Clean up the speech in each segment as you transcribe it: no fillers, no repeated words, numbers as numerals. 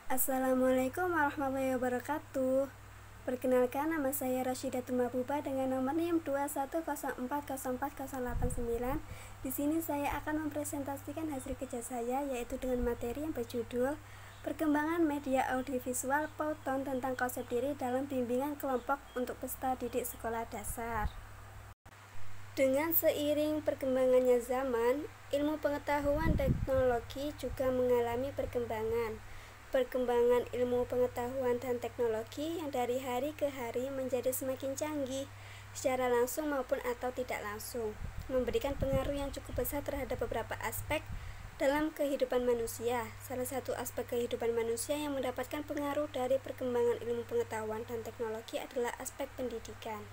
Assalamualaikum warahmatullahi wabarakatuh. Perkenalkan, nama saya Rasyidatul Mahbubah dengan nomor NIM 210404089. Di sini saya akan mempresentasikan hasil kerja saya, yaitu dengan materi yang berjudul Perkembangan Media Audiovisual Pauton tentang konsep diri dalam bimbingan kelompok untuk peserta didik sekolah dasar. Dengan seiring perkembangannya zaman, ilmu pengetahuan teknologi juga mengalami perkembangan. Perkembangan ilmu pengetahuan dan teknologi yang dari hari ke hari menjadi semakin canggih, secara langsung maupun atau tidak langsung, memberikan pengaruh yang cukup besar terhadap beberapa aspek dalam kehidupan manusia. Salah satu aspek kehidupan manusia yang mendapatkan pengaruh dari perkembangan ilmu pengetahuan dan teknologi adalah aspek pendidikan.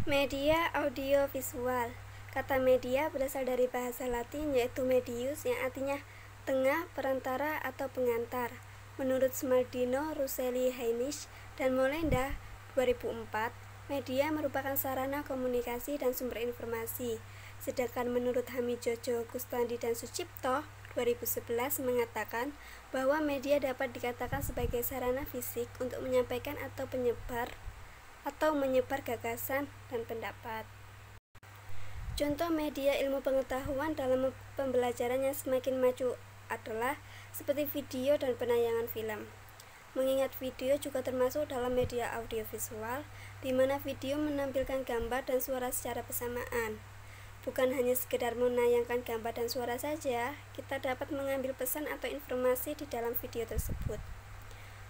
Media audiovisual. Kata media berasal dari bahasa Latin yaitu medius yang artinya tengah, perantara, atau pengantar. Menurut Smaldino, Russelli, Heinisch, dan Molenda 2004, media merupakan sarana komunikasi dan sumber informasi. Sedangkan menurut Hamijojo, Kustandi, dan Sucipto 2011 mengatakan bahwa media dapat dikatakan sebagai sarana fisik untuk menyampaikan atau menyebar gagasan dan pendapat. Contoh media ilmu pengetahuan dalam pembelajaran yang semakin maju adalah seperti video dan penayangan film. Mengingat video juga termasuk dalam media audiovisual, di mana video menampilkan gambar dan suara secara bersamaan. Bukan hanya sekedar menayangkan gambar dan suara saja, kita dapat mengambil pesan atau informasi di dalam video tersebut.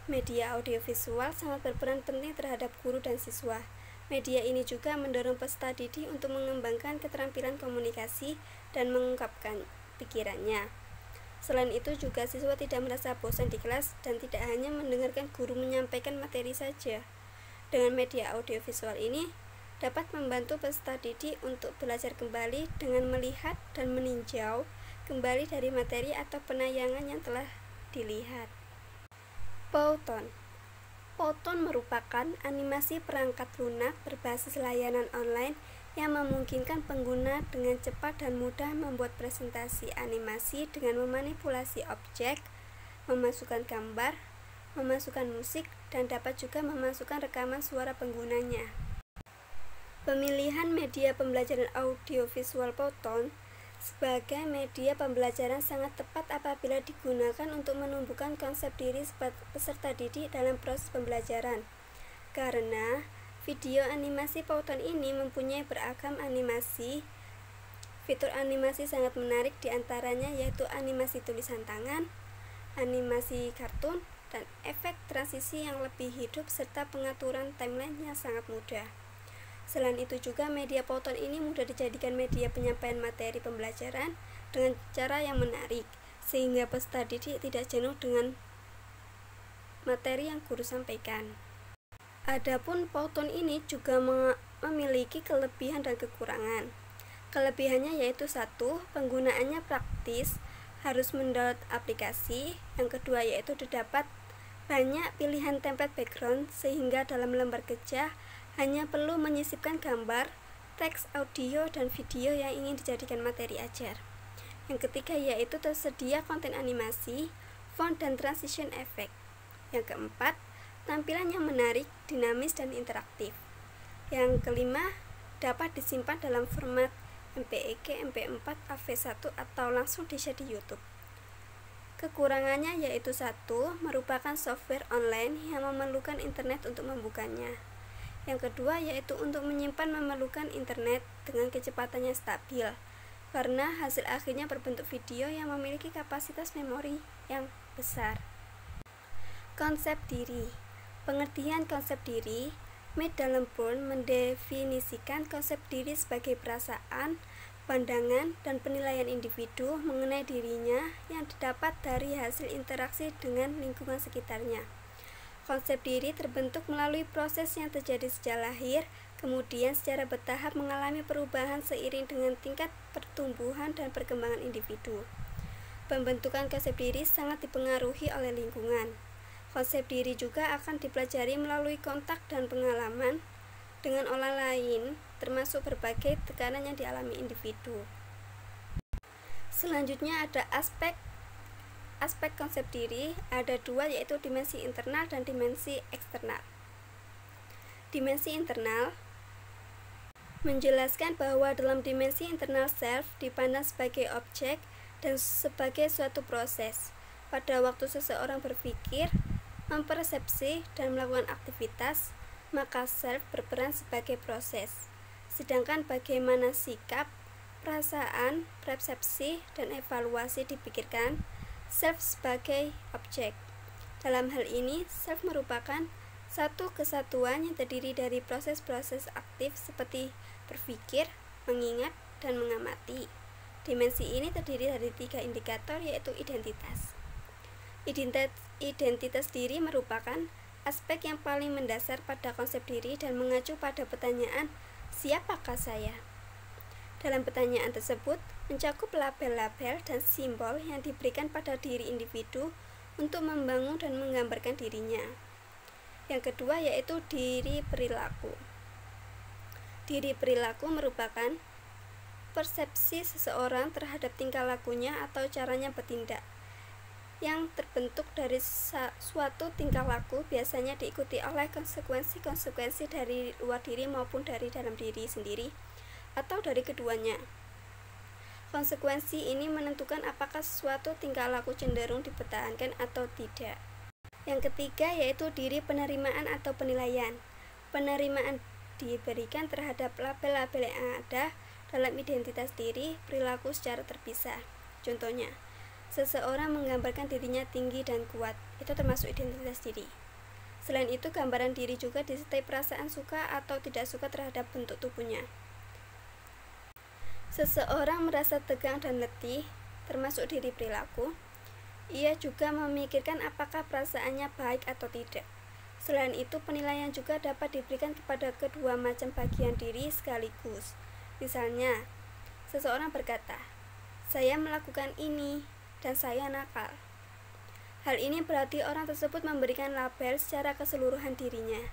Media audiovisual sangat berperan penting terhadap guru dan siswa. Media ini juga mendorong peserta didik untuk mengembangkan keterampilan komunikasi dan mengungkapkan pikirannya. Selain itu juga siswa tidak merasa bosan di kelas dan tidak hanya mendengarkan guru menyampaikan materi saja. Dengan media audiovisual ini dapat membantu peserta didik untuk belajar kembali dengan melihat dan meninjau kembali dari materi atau penayangan yang telah dilihat. Pauton. Pauton merupakan animasi perangkat lunak berbasis layanan online yang memungkinkan pengguna dengan cepat dan mudah membuat presentasi animasi dengan memanipulasi objek, memasukkan gambar, memasukkan musik, dan dapat juga memasukkan rekaman suara penggunanya. Pemilihan media pembelajaran audiovisual Pauton sebagai media pembelajaran sangat tepat apabila digunakan untuk menumbuhkan konsep diri peserta didik dalam proses pembelajaran. Karena video animasi Pauton ini mempunyai beragam animasi. Fitur animasi sangat menarik diantaranya yaitu animasi tulisan tangan, animasi kartun, dan efek transisi yang lebih hidup serta pengaturan timeline yang sangat mudah. Selain itu juga media Pauton ini mudah dijadikan media penyampaian materi pembelajaran dengan cara yang menarik, sehingga peserta didik tidak jenuh dengan materi yang guru sampaikan. Adapun Pauton ini juga memiliki kelebihan dan kekurangan. Kelebihannya yaitu 1. Penggunaannya praktis, harus mendownload aplikasi. Yang kedua yaitu terdapat banyak pilihan template background sehingga dalam lembar kerja hanya perlu menyisipkan gambar, teks, audio, dan video yang ingin dijadikan materi ajar. Yang ketiga yaitu tersedia konten animasi, font, dan transition effect. Yang keempat, tampilan yang menarik, dinamis, dan interaktif. Yang kelima, dapat disimpan dalam format MPEG, MP4, AV1, atau langsung di-share di YouTube. Kekurangannya yaitu 1. Merupakan software online yang memerlukan internet untuk membukanya. Yang kedua yaitu untuk menyimpan memerlukan internet dengan kecepatan yang stabil, karena hasil akhirnya berbentuk video yang memiliki kapasitas memori yang besar. Konsep diri. Pengertian konsep diri. Mead dan Lembourn mendefinisikan konsep diri sebagai perasaan, pandangan, dan penilaian individu mengenai dirinya yang didapat dari hasil interaksi dengan lingkungan sekitarnya. Konsep diri terbentuk melalui proses yang terjadi sejak lahir, kemudian secara bertahap mengalami perubahan seiring dengan tingkat pertumbuhan dan perkembangan individu. Pembentukan konsep diri sangat dipengaruhi oleh lingkungan. Konsep diri juga akan dipelajari melalui kontak dan pengalaman dengan orang lain, termasuk berbagai tekanan yang dialami individu. Selanjutnya ada aspek aspek konsep diri ada dua, yaitu dimensi internal dan dimensi eksternal. Dimensi internal menjelaskan bahwa dalam dimensi internal self dipandang sebagai objek dan sebagai suatu proses. Pada waktu seseorang berpikir, mempersepsi, dan melakukan aktivitas, maka self berperan sebagai proses. Sedangkan bagaimana sikap, perasaan, persepsi, dan evaluasi dipikirkan, self sebagai objek. Dalam hal ini, self merupakan satu kesatuan yang terdiri dari proses-proses aktif seperti berpikir, mengingat, dan mengamati. Dimensi ini terdiri dari 3 indikator, yaitu identitas. Identitas diri merupakan aspek yang paling mendasar pada konsep diri dan mengacu pada pertanyaan, siapakah saya? Dalam pertanyaan tersebut, mencakup label-label dan simbol yang diberikan pada diri individu untuk membangun dan menggambarkan dirinya. Yang kedua yaitu diri perilaku. Diri perilaku merupakan persepsi seseorang terhadap tingkah lakunya atau caranya bertindak, yang terbentuk dari suatu tingkah laku, biasanya diikuti oleh konsekuensi-konsekuensi dari luar diri maupun dari dalam diri sendiri, atau dari keduanya. Konsekuensi ini menentukan apakah suatu tingkah laku cenderung dipertahankan atau tidak. Yang ketiga yaitu diri penerimaan atau penilaian. Penerimaan diberikan terhadap label-label yang ada dalam identitas diri perilaku secara terpisah. Contohnya, seseorang menggambarkan dirinya tinggi dan kuat, itu termasuk identitas diri. Selain itu, gambaran diri juga disertai perasaan suka atau tidak suka terhadap bentuk tubuhnya. Seseorang merasa tegang dan letih, termasuk diri perilaku. Ia juga memikirkan apakah perasaannya baik atau tidak. Selain itu, penilaian juga dapat diberikan kepada kedua macam bagian diri sekaligus. Misalnya, seseorang berkata, "Saya melakukan ini dan saya nakal." Hal ini berarti orang tersebut memberikan label secara keseluruhan dirinya,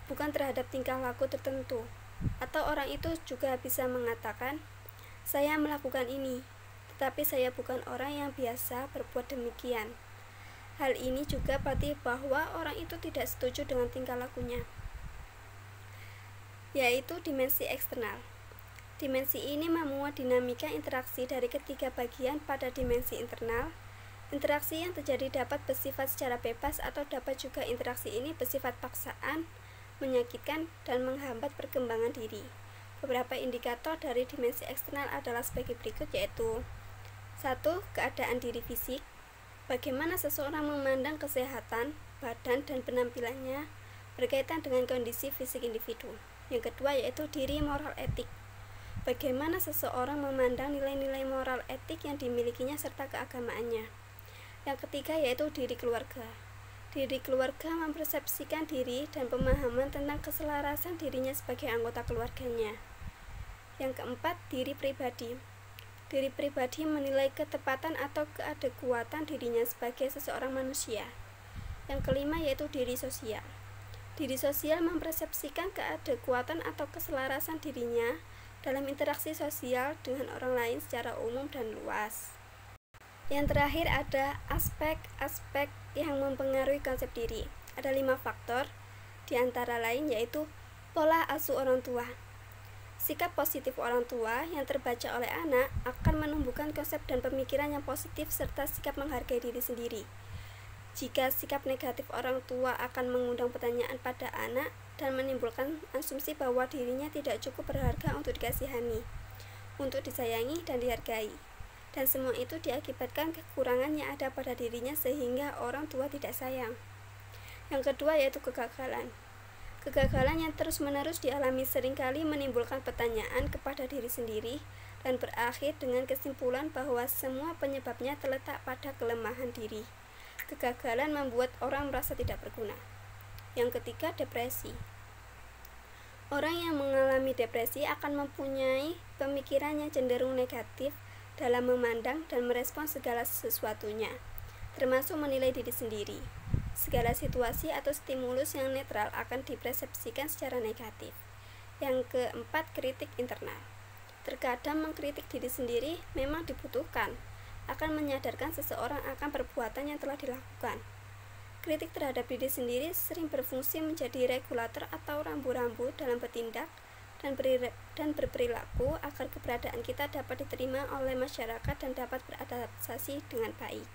bukan terhadap tingkah laku tertentu. Atau orang itu juga bisa mengatakan, "Saya melakukan ini, tetapi saya bukan orang yang biasa berbuat demikian." Hal ini juga berarti bahwa orang itu tidak setuju dengan tingkah lakunya. Yaitu dimensi eksternal. Dimensi ini memuat dinamika interaksi dari ketiga bagian pada dimensi internal. Interaksi yang terjadi dapat bersifat secara bebas atau dapat juga interaksi ini bersifat paksaan, menyakitkan, dan menghambat perkembangan diri. Beberapa indikator dari dimensi eksternal adalah sebagai berikut, yaitu 1. Keadaan diri fisik. Bagaimana seseorang memandang kesehatan, badan, dan penampilannya berkaitan dengan kondisi fisik individu. Yang kedua yaitu diri moral etik. Bagaimana seseorang memandang nilai-nilai moral etik yang dimilikinya serta keagamaannya. Yang ketiga yaitu diri keluarga. Diri keluarga mempersepsikan diri dan pemahaman tentang keselarasan dirinya sebagai anggota keluarganya. Yang keempat, diri pribadi. Diri pribadi menilai ketepatan atau keadekuatan dirinya sebagai seseorang manusia. Yang kelima yaitu diri sosial. Diri sosial mempersepsikan keadekuatan atau keselarasan dirinya dalam interaksi sosial dengan orang lain secara umum dan luas. Yang terakhir ada aspek-aspek yang mempengaruhi konsep diri. Ada 5 faktor, di antara lain yaitu pola asuh orang tua. Sikap positif orang tua yang terbaca oleh anak akan menumbuhkan konsep dan pemikiran yang positif serta sikap menghargai diri sendiri. Jika sikap negatif orang tua akan mengundang pertanyaan pada anak dan menimbulkan asumsi bahwa dirinya tidak cukup berharga untuk dikasihani, untuk disayangi dan dihargai. Dan semua itu diakibatkan kekurangan yang ada pada dirinya sehingga orang tua tidak sayang. Yang kedua yaitu kegagalan. Kegagalan yang terus-menerus dialami seringkali menimbulkan pertanyaan kepada diri sendiri dan berakhir dengan kesimpulan bahwa semua penyebabnya terletak pada kelemahan diri. Kegagalan membuat orang merasa tidak berguna. Yang ketiga, depresi. Orang yang mengalami depresi akan mempunyai pemikiran yang cenderung negatif dalam memandang dan merespon segala sesuatunya, termasuk menilai diri sendiri. Segala situasi atau stimulus yang netral akan dipersepsikan secara negatif. Yang keempat, kritik internal. Terkadang mengkritik diri sendiri memang dibutuhkan, akan menyadarkan seseorang akan perbuatan yang telah dilakukan. Kritik terhadap diri sendiri sering berfungsi menjadi regulator atau rambu-rambu dalam bertindak dan berperilaku agar keberadaan kita dapat diterima oleh masyarakat dan dapat beradaptasi dengan baik.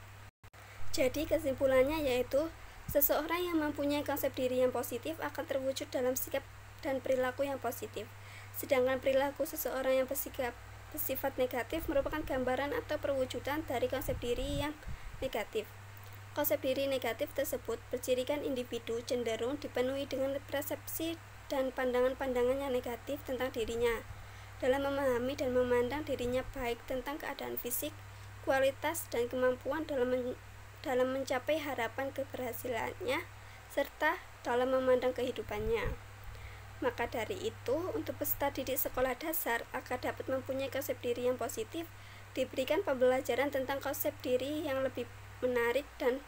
Jadi kesimpulannya yaitu seseorang yang mempunyai konsep diri yang positif akan terwujud dalam sikap dan perilaku yang positif. Sedangkan perilaku seseorang yang bersifat negatif merupakan gambaran atau perwujudan dari konsep diri yang negatif. Konsep diri negatif tersebut bercirikan individu cenderung dipenuhi dengan persepsi dan pandangan-pandangan yang negatif tentang dirinya, dalam memahami dan memandang dirinya baik tentang keadaan fisik, kualitas, dan kemampuan dalam mencapai harapan keberhasilannya, serta dalam memandang kehidupannya. Maka dari itu, untuk peserta didik sekolah dasar agar dapat mempunyai konsep diri yang positif, diberikan pembelajaran tentang konsep diri yang lebih menarik dan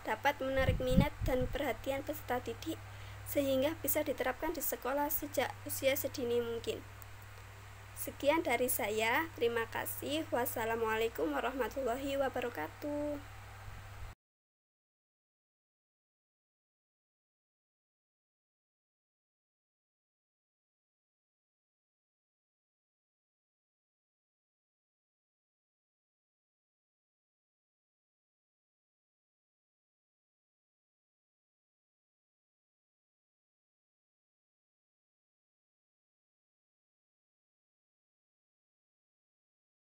dapat menarik minat dan perhatian peserta didik, sehingga bisa diterapkan di sekolah sejak usia sedini mungkin. Sekian dari saya, terima kasih. Wassalamualaikum warahmatullahi wabarakatuh.